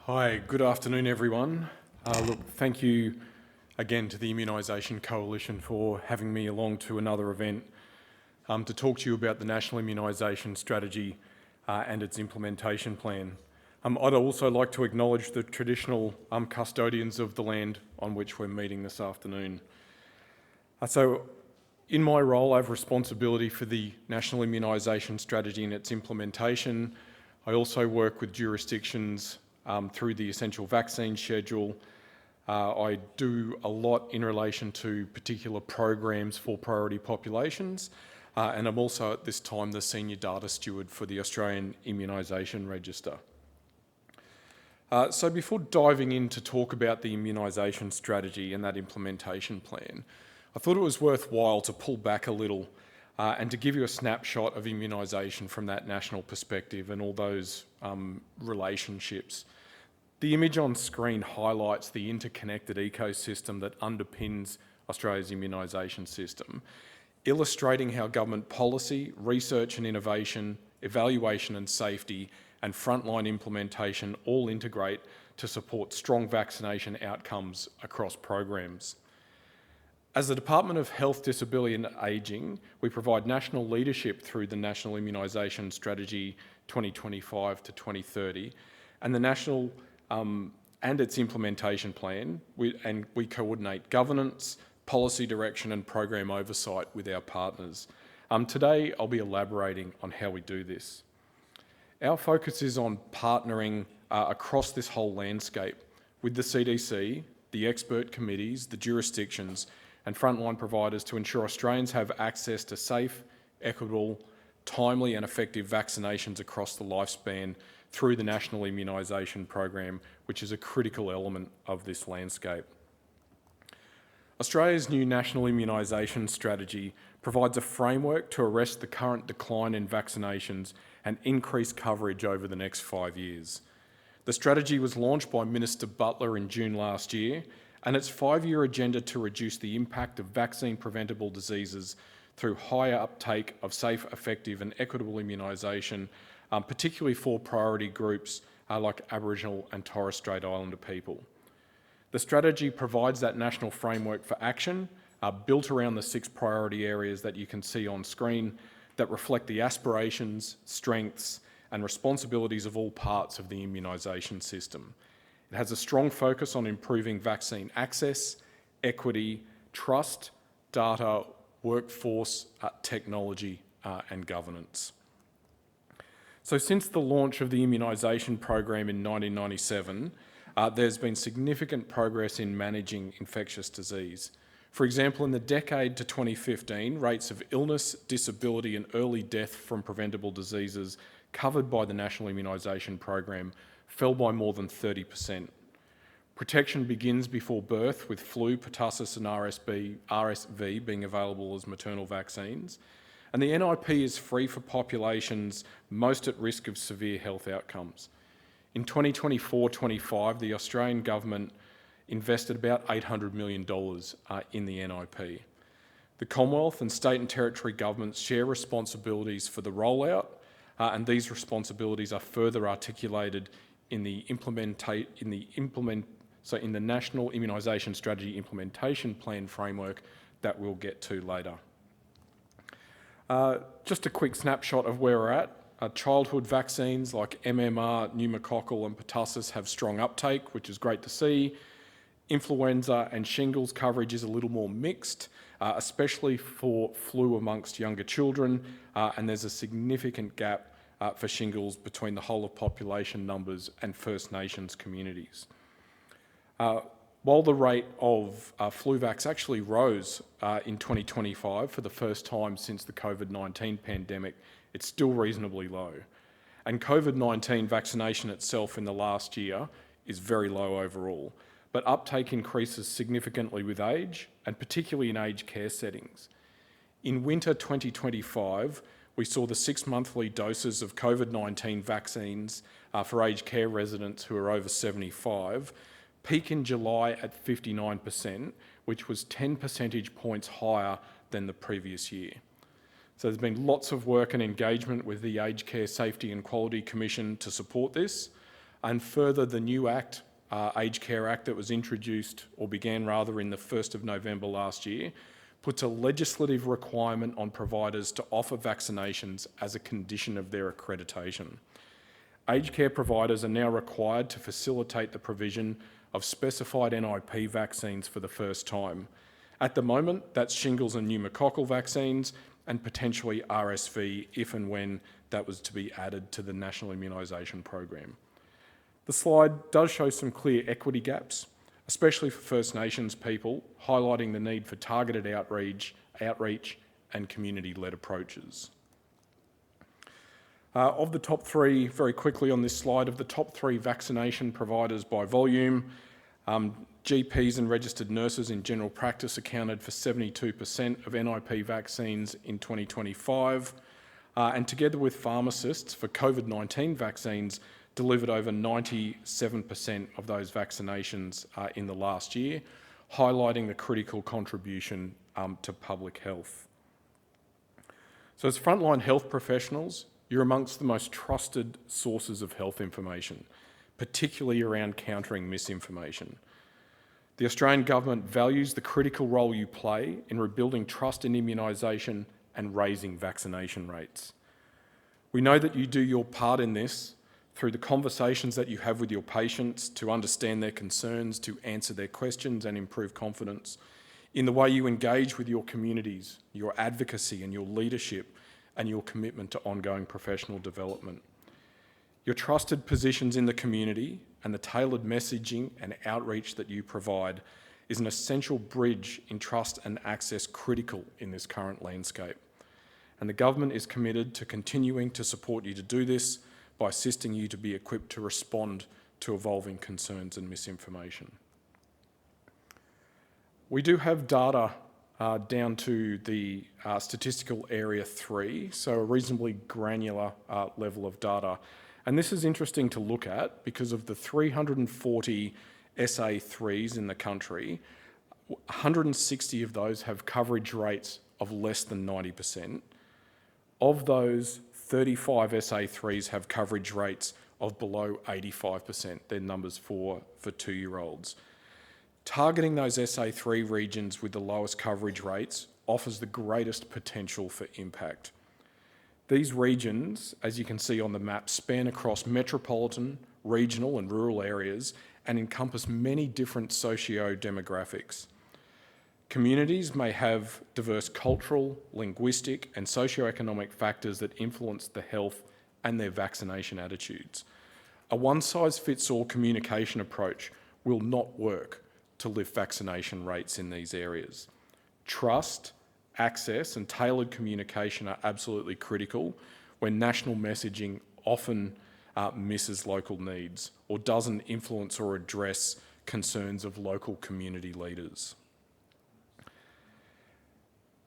Hi, good afternoon everyone. Thank you again to the Immunisation Coalition for having me along to another event to talk to you about the National Immunisation Strategy and its implementation plan. I'd also like to acknowledge the traditional custodians of the land on which we're meeting this afternoon. In my role, I have responsibility for the National Immunisation Strategy and its implementation. I also work with jurisdictions through the Essential Vaccine Schedule. I do a lot in relation to particular programs for priority populations, and I'm also at this time the Senior Data Steward for the Australian Immunisation Register. So before diving in to talk about the immunisation strategy and that implementation plan, I thought it was worthwhile to pull back a little and to give you a snapshot of immunisation from that national perspective and all those relationships. The image on screen highlights the interconnected ecosystem that underpins Australia's immunisation system, illustrating how government policy, research and innovation, evaluation and safety, and frontline implementation all integrate to support strong vaccination outcomes across programs. As the Department of Health, Disability and Ageing, we provide national leadership through the National Immunisation Strategy 2025 to 2030 and the National and its implementation plan, and we coordinate governance, policy direction and program oversight with our partners. Today, I'll be elaborating on how we do this. Our focus is on partnering across this whole landscape with the CDC, the expert committees, the jurisdictions, and frontline providers to ensure Australians have access to safe, equitable, timely and effective vaccinations across the lifespan through the National Immunisation Program, which is a critical element of this landscape. Australia's new National Immunisation Strategy provides a framework to arrest the current decline in vaccinations and increase coverage over the next 5 years. The strategy was launched by Minister Butler in June last year, and its 5-year agenda to reduce the impact of vaccine-preventable diseases through higher uptake of safe, effective and equitable immunisation, particularly for priority groups like Aboriginal and Torres Strait Islander people. The strategy provides that national framework for action, built around the 6 priority areas that you can see on screen that reflect the aspirations, strengths and responsibilities of all parts of the immunisation system. It has a strong focus on improving vaccine access, equity, trust, data, workforce, technology and governance. So since the launch of the immunisation program in 1997, there's been significant progress in managing infectious disease. For example, in the decade to 2015, rates of illness, disability and early death from preventable diseases covered by the National Immunisation Program fell by more than 30%. Protection begins before birth with flu, pertussis and RSV being available as maternal vaccines. And the NIP is free for populations most at risk of severe health outcomes. In 2024-25, the Australian government invested about $800 million in the NIP. The Commonwealth and state and territory governments share responsibilities for the rollout, and these responsibilities are further articulated in the National Immunisation Strategy Implementation Plan framework that we'll get to later. Just a quick snapshot of where we're at. Childhood vaccines like MMR, pneumococcal and pertussis have strong uptake, which is great to see. Influenza and shingles coverage is a little more mixed, especially for flu amongst younger children, and there's a significant gap for shingles between the whole of population numbers and First Nations communities. While the rate of flu vax actually rose in 2025 for the first time since the COVID-19 pandemic, it's still reasonably low. And COVID-19 vaccination itself in the last year is very low overall, but uptake increases significantly with age, and particularly in aged care settings. In winter 2025, we saw the 6-monthly doses of COVID-19 vaccines for aged care residents who are over 75 peak in July at 59%, which was 10 percentage points higher than the previous year. So there's been lots of work and engagement with the Aged Care Safety and Quality Commission to support this, And further, the new Act, Aged Care Act, that was introduced, or began rather, in the 1st of November last year, puts a legislative requirement on providers to offer vaccinations as a condition of their accreditation. Aged care providers are now required to facilitate the provision of specified NIP vaccines for the first time. At the moment, that's shingles and pneumococcal vaccines, and potentially RSV if and when that was to be added to the National Immunisation Program. The slide does show some clear equity gaps, especially for First Nations people, highlighting the need for targeted outreach and community-led approaches. Of the top three, very quickly on this slide, of the top three vaccination providers by volume, GPs and registered nurses in general practice accounted for 72% of NIP vaccines in 2025, and together with pharmacists for COVID-19 vaccines, delivered over 97% of those vaccinations in the last year, highlighting the critical contribution to public health. So as frontline health professionals, you're amongst the most trusted sources of health information, particularly around countering misinformation. The Australian Government values the critical role you play in rebuilding trust in immunisation and raising vaccination rates. We know that you do your part in this through the conversations that you have with your patients to understand their concerns, to answer their questions and improve confidence, in the way you engage with your communities, your advocacy and your leadership, and your commitment to ongoing professional development. Your trusted positions in the community and the tailored messaging and outreach that you provide is an essential bridge in trust and access critical in this current landscape. And the government is committed to continuing to support you to do this by assisting you to be equipped to respond to evolving concerns and misinformation. We do have data down to the statistical area 3, so a reasonably granular level of data. And this is interesting to look at because of the 340 SA3s in the country, 160 of those have coverage rates of less than 90%. Of those, 35 SA3s have coverage rates of below 85%. They're numbers for 2-year-olds. Targeting those SA3 regions with the lowest coverage rates offers the greatest potential for impact. These regions, as you can see on the map, span across metropolitan, regional and rural areas and encompass many different socio-demographics. Communities may have diverse cultural, linguistic and socio-economic factors that influence the health and their vaccination attitudes. A one-size-fits-all communication approach will not work to lift vaccination rates in these areas. Trust, access and tailored communication are absolutely critical when national messaging often misses local needs or doesn't influence or address concerns of local community leaders.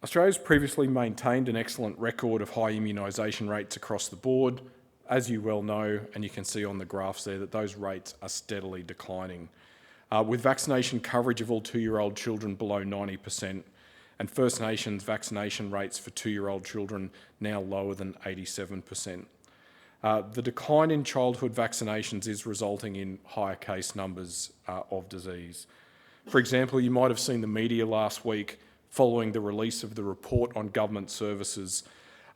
Australia's previously maintained an excellent record of high immunisation rates across the board. As you well know, and you can see on the graphs there, that those rates are steadily declining. With vaccination coverage of all 2-year-old children below 90%, and First Nations vaccination rates for 2-year-old children now lower than 87%. The decline in childhood vaccinations is resulting in higher case numbers of disease. For example, you might have seen the media last week following the release of the report on government services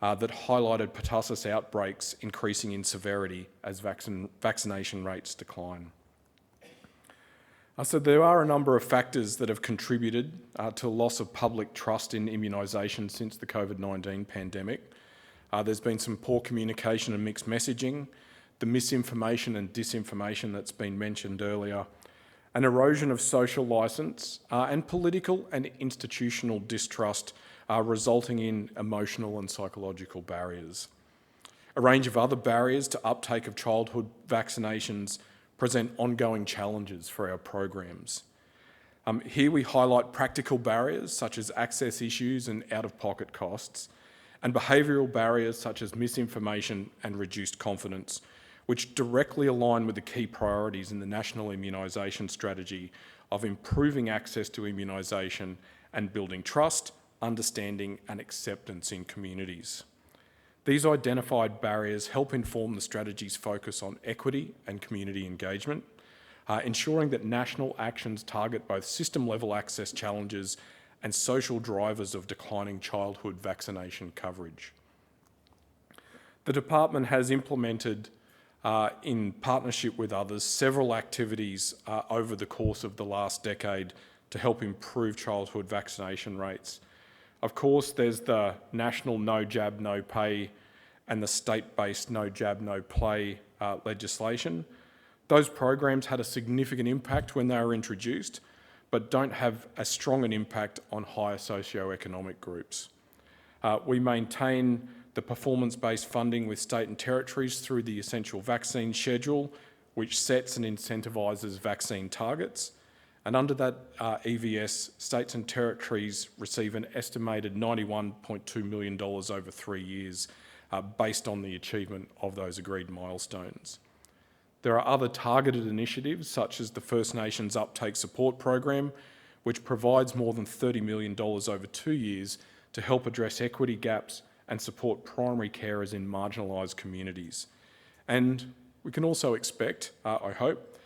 that highlighted pertussis outbreaks increasing in severity as vaccination rates decline. So there are a number of factors that have contributed to a loss of public trust in immunisation since the COVID-19 pandemic. There's been some poor communication and mixed messaging, the misinformation and disinformation that's been mentioned earlier, an erosion of social licence, and political and institutional distrust resulting in emotional and psychological barriers. A range of other barriers to uptake of childhood vaccinations present ongoing challenges for our programs. Here we highlight practical barriers such as access issues and out-of-pocket costs, and behavioural barriers such as misinformation and reduced confidence, which directly align with the key priorities in the National Immunisation Strategy of improving access to immunisation and building trust, understanding and acceptance in communities. These identified barriers help inform the strategy's focus on equity and community engagement, ensuring that national actions target both system-level access challenges and social drivers of declining childhood vaccination coverage. The department has implemented, in partnership with others, several activities over the course of the last decade to help improve childhood vaccination rates. Of course, there's the national No Jab, No Pay and the state-based No Jab, No Play legislation. Those programs had a significant impact when they were introduced, but don't have as strong an impact on higher socioeconomic groups. We maintain the performance-based funding with state and territories through the Essential Vaccine Schedule, which sets and incentivises vaccine targets. And under that EVS, states and territories receive an estimated $91.2 million over 3 years based on the achievement of those agreed milestones. There are other targeted initiatives, such as the First Nations Uptake Support Program, which provides more than $30 million over 2 years to help address equity gaps and support primary carers in marginalised communities. And we can also expect, I hope,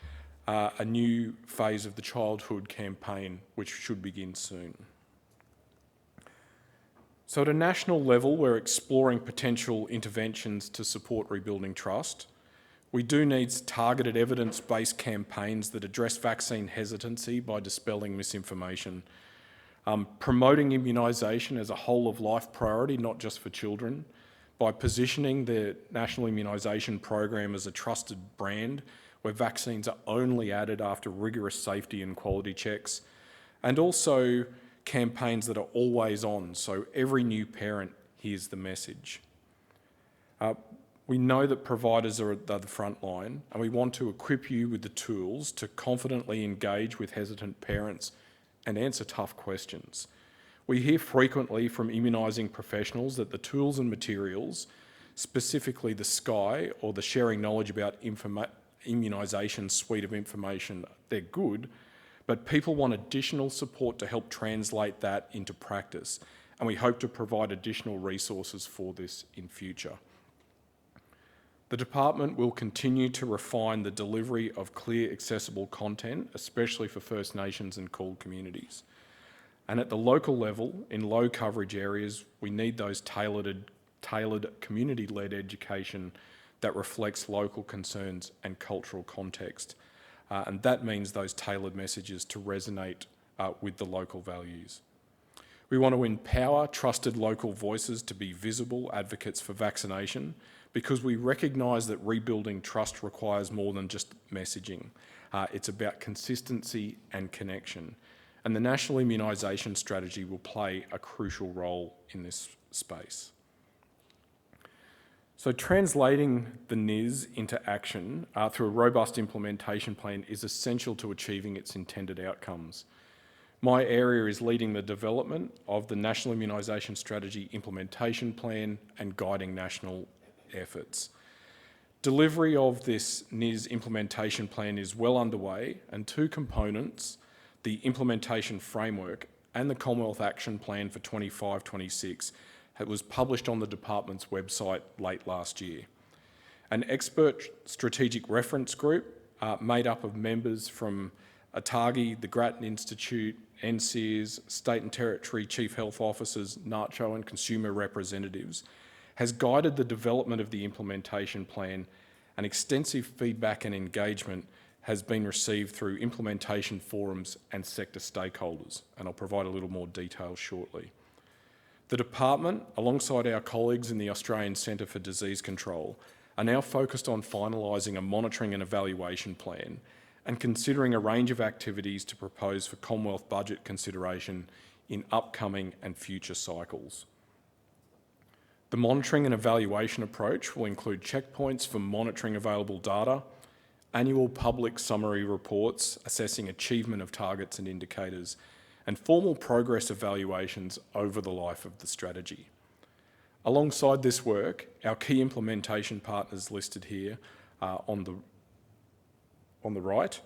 a new phase of the childhood campaign, which should begin soon. So at a national level, we're exploring potential interventions to support rebuilding trust. We do need targeted evidence-based campaigns that address vaccine hesitancy by dispelling misinformation, promoting immunisation as a whole-of-life priority, not just for children, by positioning the National Immunisation Program as a trusted brand where vaccines are only added after rigorous safety and quality checks, and also campaigns that are always on, so every new parent hears the message. We know that providers are at the front line, and we want to equip you with the tools to confidently engage with hesitant parents and answer tough questions. We hear frequently from immunising professionals that the tools and materials, specifically the SKY or the Sharing Knowledge About Immunisation suite of information, they're good, but people want additional support to help translate that into practice, and we hope to provide additional resources for this in future. The department will continue to refine the delivery of clear, accessible content, especially for First Nations and CALD communities. And at the local level, in low coverage areas, we need those tailored community-led education that reflects local concerns and cultural context. And that means those tailored messages to resonate with the local values. We want to empower trusted local voices to be visible advocates for vaccination, because we recognise that rebuilding trust requires more than just messaging. It's about consistency and connection. And the National Immunisation Strategy will play a crucial role in this space. So translating the NIS into action through a robust implementation plan is essential to achieving its intended outcomes. My area is leading the development of the National Immunisation Strategy Implementation Plan and guiding national efforts. Delivery of this NIS implementation plan is well underway, and two components, the implementation framework and the Commonwealth Action Plan for 25-26, was published on the department's website late last year. An expert strategic reference group made up of members from ATAGI, the Grattan Institute, NCIS, State and Territory Chief Health Officers, NACCHO and consumer representatives has guided the development of the implementation plan, and extensive feedback and engagement has been received through implementation forums and sector stakeholders, and I'll provide a little more detail shortly. The department, alongside our colleagues in the Australian Centre for Disease Control, are now focused on finalising a monitoring and evaluation plan and considering a range of activities to propose for Commonwealth budget consideration in upcoming and future cycles. The monitoring and evaluation approach will include checkpoints for monitoring available data, annual public summary reports assessing achievement of targets and indicators, and formal progress evaluations over the life of the strategy. Alongside this work, our key implementation partners listed here on the right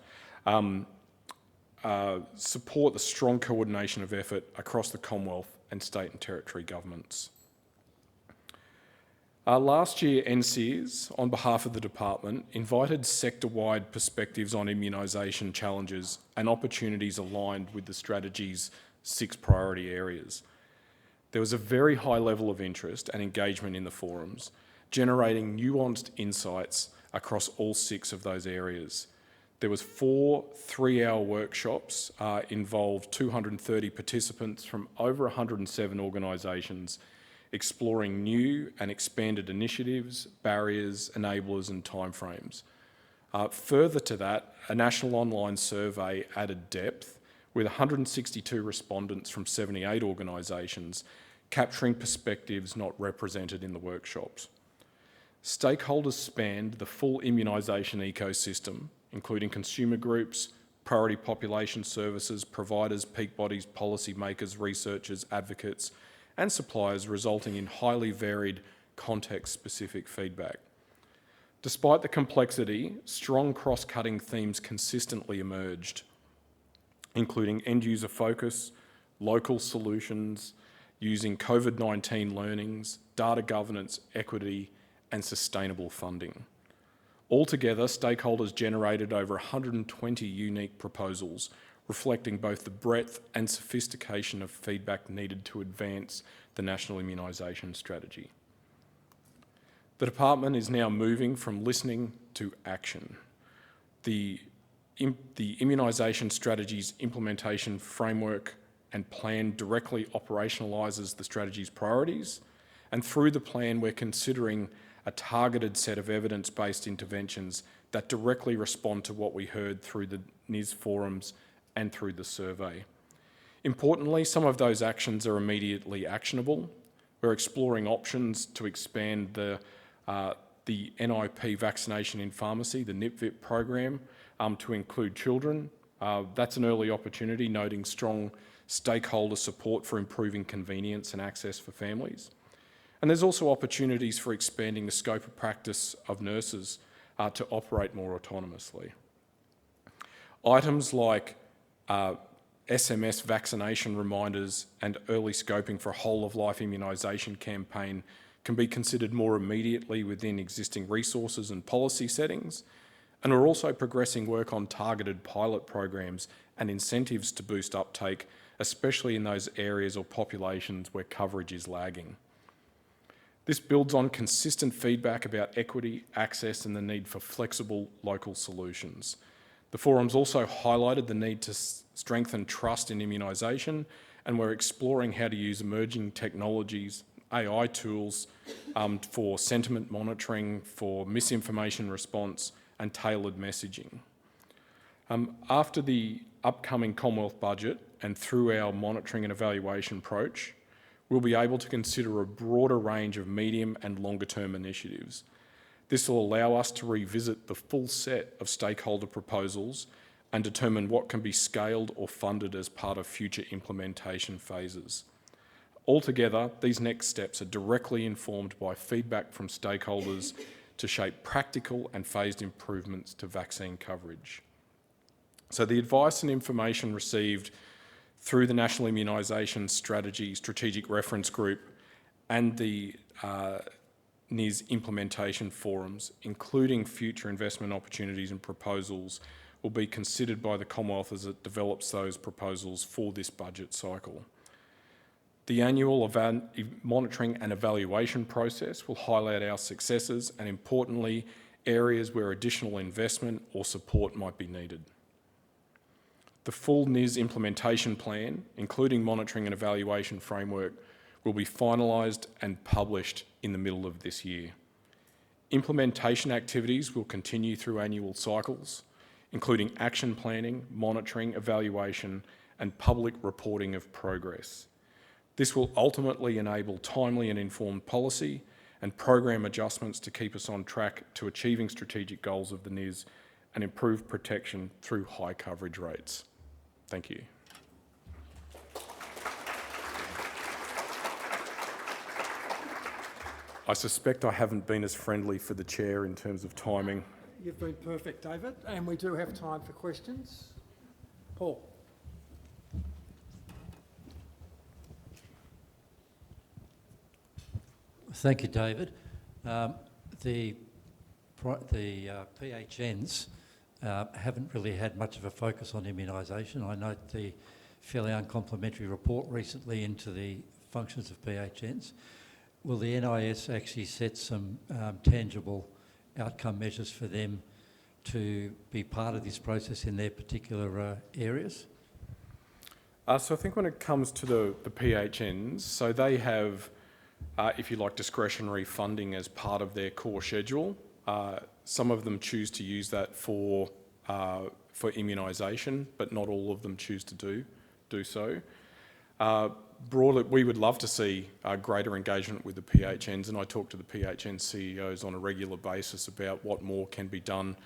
support the strong coordination of effort across the Commonwealth and state and territory governments. Last year, NCIS, on behalf of the department, invited sector-wide perspectives on immunisation challenges and opportunities aligned with the strategy's 6 priority areas. There was a very high level of interest and engagement in the forums, generating nuanced insights across all 6 of those areas. There was 4 3-hour workshops, involved 230 participants from over 107 organisations, exploring new and expanded initiatives, barriers, enablers and timeframes. Further to that, a national online survey added depth with 162 respondents from 78 organisations, capturing perspectives not represented in the workshops. Stakeholders spanned the full immunisation ecosystem, including consumer groups, priority population services, providers, peak bodies, policymakers, researchers, advocates, and suppliers, resulting in highly varied context-specific feedback. Despite the complexity, strong cross-cutting themes consistently emerged, including end-user focus, local solutions, using COVID-19 learnings, data governance, equity, and sustainable funding. Altogether, stakeholders generated over 120 unique proposals, reflecting both the breadth and sophistication of feedback needed to advance the National Immunisation Strategy. The department is now moving from listening to action. The Immunisation Strategy's implementation framework and plan directly operationalises the strategy's priorities, and through the plan we're considering a targeted set of evidence-based interventions that directly respond to what we heard through the NIS forums and through the survey. Importantly, some of those actions are immediately actionable. We're exploring options to expand the NIP vaccination in pharmacy, the NIPVIP program, to include children. That's an early opportunity, noting strong stakeholder support for improving convenience and access for families. And there's also opportunities for expanding the scope of practice of nurses to operate more autonomously. Items like SMS vaccination reminders and early scoping for a whole-of-life immunisation campaign can be considered more immediately within existing resources and policy settings, and we're also progressing work on targeted pilot programs and incentives to boost uptake, especially in those areas or populations where coverage is lagging. This builds on consistent feedback about equity, access, and the need for flexible local solutions. The forums also highlighted the need to strengthen trust in immunisation, and we're exploring how to use emerging technologies, AI tools, for sentiment monitoring, for misinformation response, and tailored messaging. After the upcoming Commonwealth budget and through our monitoring and evaluation approach, we'll be able to consider a broader range of medium and longer term initiatives. This will allow us to revisit the full set of stakeholder proposals and determine what can be scaled or funded as part of future implementation phases. Altogether, these next steps are directly informed by feedback from stakeholders to shape practical and phased improvements to vaccine coverage. So the advice and information received through the National Immunisation Strategy Strategic Reference Group and the NIS implementation forums, including future investment opportunities and proposals, will be considered by the Commonwealth as it develops those proposals for this budget cycle. The annual monitoring and evaluation process will highlight our successes and, importantly, areas where additional investment or support might be needed. The full NIS implementation plan, including monitoring and evaluation framework, will be finalised and published in the middle of this year. Implementation activities will continue through annual cycles, including action planning, monitoring, evaluation, and public reporting of progress. This will ultimately enable timely and informed policy and program adjustments to keep us on track to achieving strategic goals of the NIS and improve protection through high coverage rates. Thank you. I suspect I haven't been as friendly for the chair in terms of timing. You've been perfect, David, and we do have time for questions. Paul. Thank you, David. The PHNs haven't really had much of a focus on immunisation. I note the fairly uncomplimentary report recently into the functions of PHNs. Will the NIS actually set some tangible outcome measures for them to be part of this process in their particular areas? So I think when it comes to the PHNs, so they have, if you like, discretionary funding as part of their core schedule. Some of them choose to use that for immunisation, but not all of them choose to do so. Broadly, we would love to see greater engagement with the PHNs, and I talk to the PHN CEOs on a regular basis about what more can be done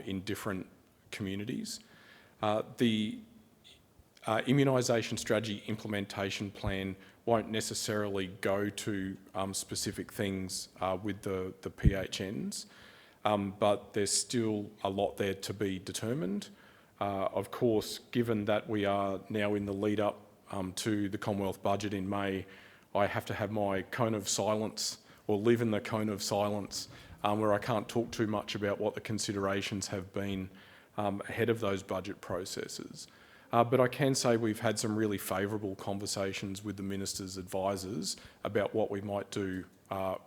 in different communities. The immunisation strategy implementation plan won't necessarily go to specific things with the PHNs, but there's still a lot there to be determined. Of course, given that we are now in the lead up to the Commonwealth budget in May, I have to have my cone of silence, or live in the cone of silence, where I can't talk too much about what the considerations have been ahead of those budget processes. But I can say we've had some really favourable conversations with the Minister's advisors about what we might do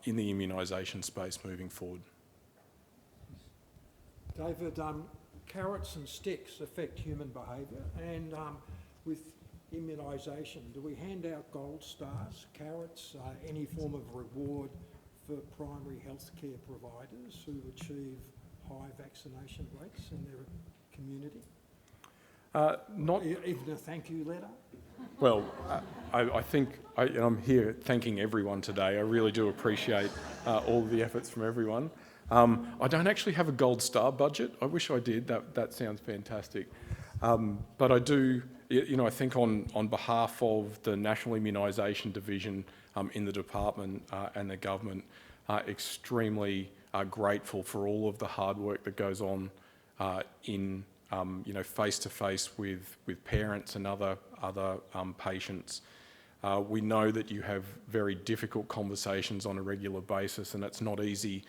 in the immunisation space moving forward. David, carrots and sticks affect human behaviour, and with immunisation, do we hand out gold stars, carrots, any form of reward for primary healthcare providers who achieve high vaccination rates in their community? Not even a thank you letter? Well, I think I'm here thanking everyone today. I really do appreciate all the efforts from everyone. I don't actually have a gold star budget. I wish I did. That sounds fantastic. But I do, I think on behalf of the National Immunisation Division in the department and the government, extremely grateful for all of the hard work that goes on in face-to-face with parents and other patients. We know that you have very difficult conversations on a regular basis, and it's not easy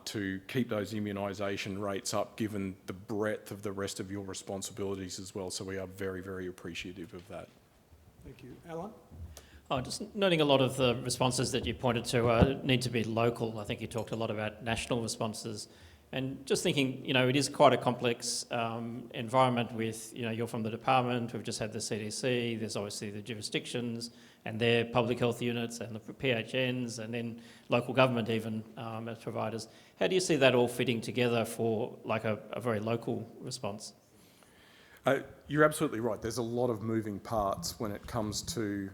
to keep those immunisation rates up given the breadth of the rest of your responsibilities as well. So we are very, very appreciative of that. Thank you. Alan? Just noting a lot of the responses that you pointed to need to be local. I think you talked a lot about national responses. And just thinking, it is quite a complex environment with, you're from the department, we've just had the CDC, there's obviously the jurisdictions and their public health units and the PHNs and then local government even as providers. How do you see that all fitting together for like a very local response? You're absolutely right. There's a lot of moving parts when it comes to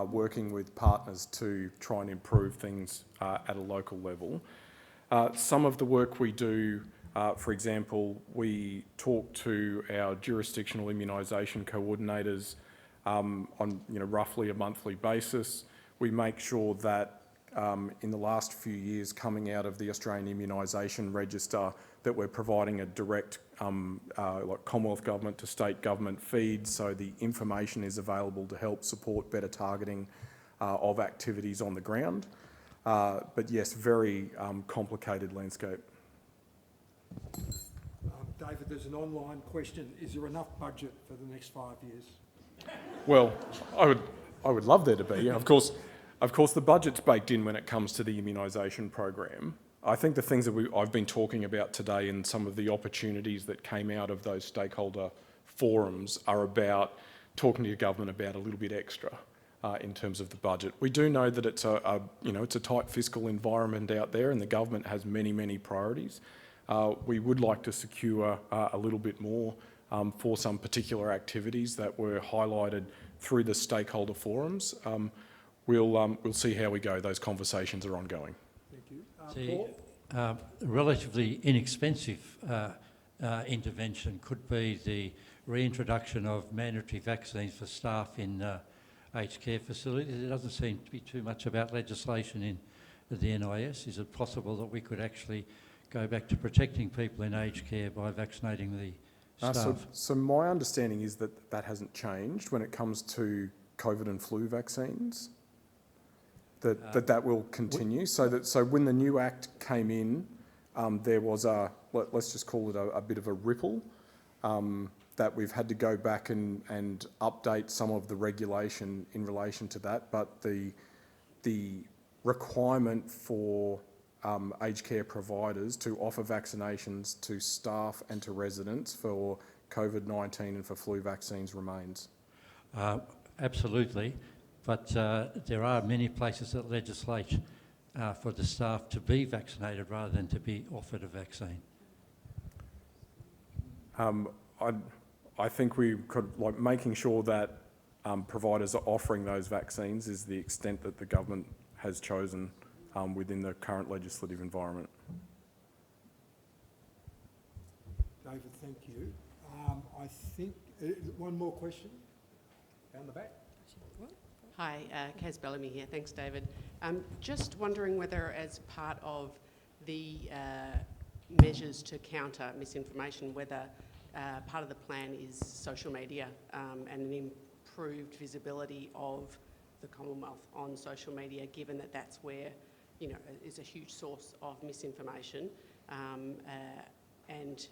working with partners to try and improve things at a local level. Some of the work we do, for example, we talk to our jurisdictional immunisation coordinators on roughly a monthly basis. We make sure that in the last few years coming out of the Australian Immunisation Register that we're providing a direct like Commonwealth Government to state government feed, so the information is available to help support better targeting of activities on the ground. But yes, very complicated landscape. David, there's an online question. Is there enough budget for the next 5 years? Well, I would love there to be. Of course, the budget's baked in when it comes to the immunisation program. I think the things that I've been talking about today and some of the opportunities that came out of those stakeholder forums are about talking to your government about a little bit extra. In terms of the budget. We do know that it's a tight fiscal environment out there and the government has many, many priorities. We would like to secure a little bit more for some particular activities that were highlighted through the stakeholder forums. We'll see how we go. Those conversations are ongoing. Thank you. Paul? Relatively inexpensive intervention could be the reintroduction of mandatory vaccines for staff in aged care facilities. There doesn't seem to be too much about legislation in the NIS. Is it possible that we could actually go back to protecting people in aged care by vaccinating the staff? So my understanding is that hasn't changed when it comes to COVID and flu vaccines. that will continue. So when the new Act came in, there was let's just call it a bit of a ripple, that we've had to go back and update some of the regulation in relation to that. But the requirement for aged care providers to offer vaccinations to staff and to residents for COVID-19 and for flu vaccines remains. Absolutely, but there are many places that legislate for the staff to be vaccinated rather than to be offered a vaccine. I think we could, making sure that providers are offering those vaccines is the extent that the government has chosen within the current legislative environment. David, thank you. I think, one more question down the back. Hi, Kaz Bellamy here. Thanks, David. Just wondering whether, as part of the measures to counter misinformation, whether part of the plan is social media and an improved visibility of the Commonwealth on social media, given that that's where, is a huge source of misinformation, and,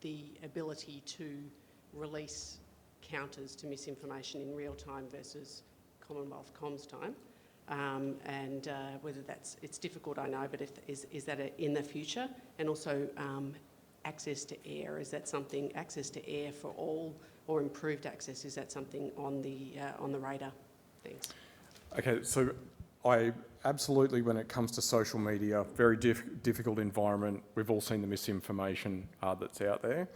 the ability to release counters to misinformation in real time versus Commonwealth comms time, and whether it's difficult, I know, but is that in the future? And also access to air, is that something, access to air for all, or improved access, is that something on the radar? Thanks. Okay, so I absolutely, when it comes to social media, very difficult environment. We've all seen the misinformation that's out there.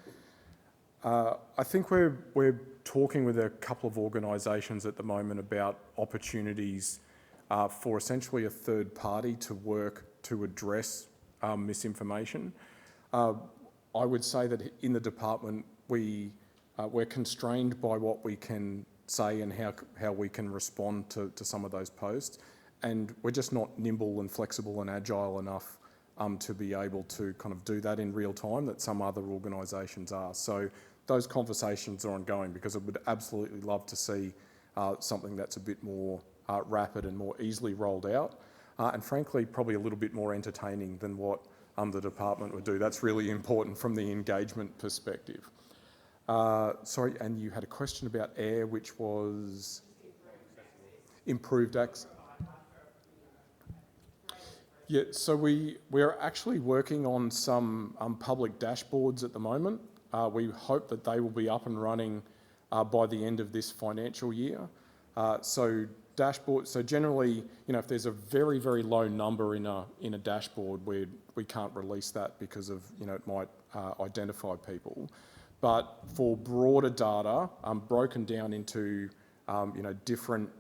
I think we're talking with a couple of organisations at the moment about opportunities for essentially a third party to work to address misinformation. I would say that in the department we're constrained by what we can say and how we can respond to some of those posts, and we're just not nimble and flexible and agile enough to be able to kind of do that in real time that some other organisations are. So those conversations are ongoing, because I would absolutely love to see something that's a bit more rapid and more easily rolled out, and frankly probably a little bit more entertaining than what the department would do. That's really important from the engagement perspective. Sorry, and you had a question about air, which was improved access. Yeah, so we're actually working on some public dashboards at the moment. We hope that they will be up and running by the end of this financial year. So generally, if there's a very, very low number in a dashboard, we can't release that because of, it might identify people. But for broader data, broken down into different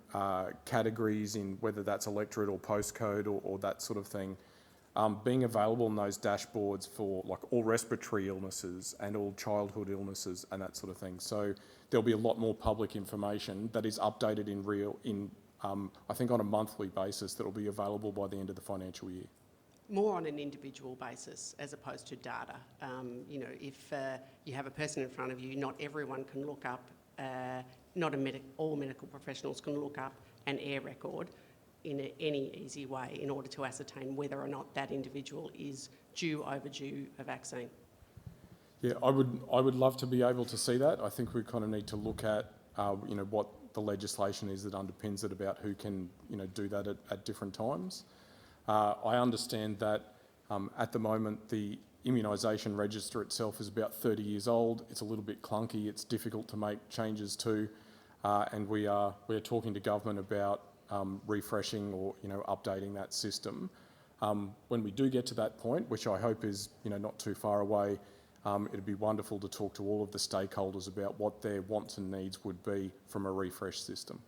categories, in whether that's electorate or postcode or that sort of thing, being available in those dashboards for all respiratory illnesses and all childhood illnesses and that sort of thing. So there'll be a lot more public information that is updated I think on a monthly basis, that will be available by the end of the financial year. More on an individual basis as opposed to data. If you have a person in front of you, not everyone can look up, all medical professionals can look up an air record in any easy way in order to ascertain whether or not that individual is overdue a vaccine. Yeah, I would love to be able to see that. I think we kind of need to look at what the legislation is that underpins it, about who can do that at different times. I understand that at the moment the immunisation register itself is about 30 years old. It's a little bit clunky. It's difficult to make changes to, and we're talking to government about refreshing or updating that system. When we do get to that point, which I hope is not too far away, it'd be wonderful to talk to all of the stakeholders about what their wants and needs would be from a refresh system.